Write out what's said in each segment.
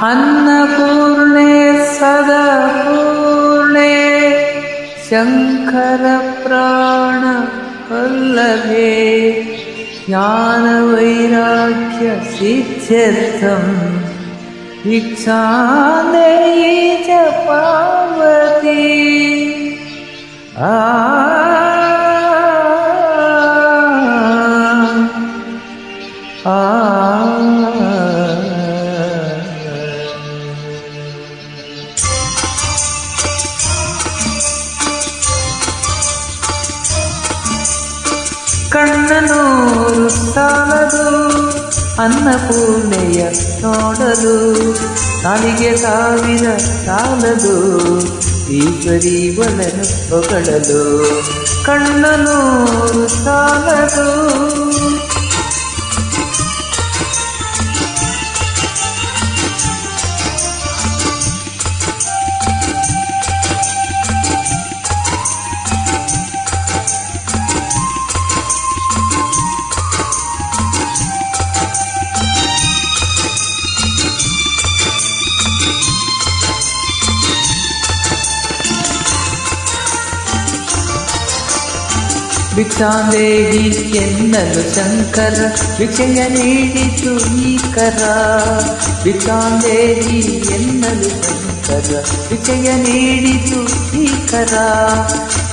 अन्नपूर्णे सदापूर्णे शङ्करप्राणवल्लभे ज्ञानवैराग्यसिद्ध्यर्थं भिक्षां देहि च पार्वती। ಕಣ್ಣನೂರು ಸಾಲದು ಅನ್ನಪೂರ್ಣೆಯ ನೋಡಲು, ನಾಲಿಗೆ ಸಾವಿರ ಸಾಲದು ಈಶ್ವರಿ ಒಳನು ಹೊಗಳಲು. ಕಣ್ಣನೂರು ಸಾಲದು ಭಿಕ್ಷಾಂದೇಹಿ ಎನ್ನಲು ಶಂಕರ ಭಿಕ್ಷೆಯ ನೀಡಿತು ಈ ಕರ. ಭಿಕ್ಷಾಂದೇಹಿ ಎನ್ನಲು ಶಂಕರ ಭಿಕ್ಷೆಯ ನೀಡಿತು ಈ ಕರ.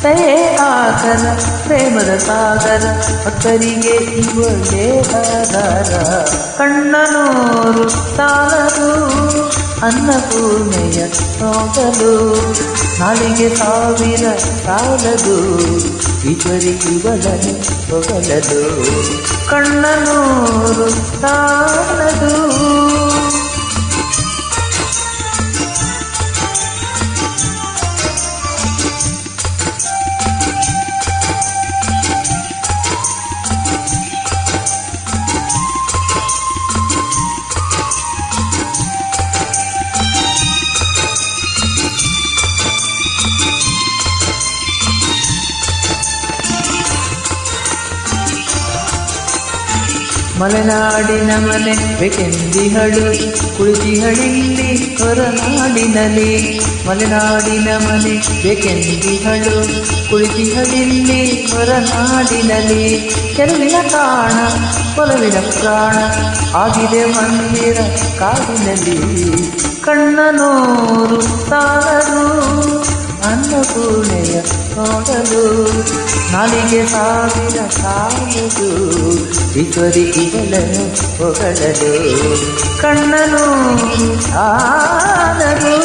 ದಯೆ ಆಕರ ಪ್ರೇಮದ ಸಾಗರ ಭಕ್ತರಿಗೆ ಇವಳೇ ಆಧಾರ. ಕಣ್ಣನೂರು ಸಾಲದು ಅನ್ನಪೂರ್ಣೆಯ ನೋಡಲು, ನಾಲಿಗೆ ಸಾವಿರ ಸಾಲದು ಈಶ್ವರಿ ಇವಳನು ಹೊಗಳಲು. ಕಣ್ಣನೂರು ಸಾಲದು ಮಲೆನಾಡಿನ ಮನೆ ಬೇಕೆಂದಿಹಳು ಕುಳಿತಿಹಳಿಲ್ಲಿ ಹೊರನಾಡಿನಲ್ಲಿ. ಮಲೆನಾಡಿನ ಮನೆ ಬೇಕೆಂದಿಹಳು ಕುಳಿತಿಹಳಿಲ್ಲಿ ಹೊರನಾಡಿನಲ್ಲಿ. ಚೆಲುವಿನ ಕಾಣ ಒಲವಿನ ಪ್ರಾಣ ಆಗಿದೆ ಮಂದಿರ ಕಾಡಿನಲ್ಲಿ. ಕಣ್ಣನೂರು ಸಾಲದು ಅನ್ನಪೂರ್ಣೆಯ ನೋಡಲು, ನಾಲಿಗೆ ಸಾವಿರ ಸಾಲದು ಈಶ್ವರಿ ಇವಳನು ಹೊಗಳಲು. ಕಣ್ಣನೂರು ಸಾಲದು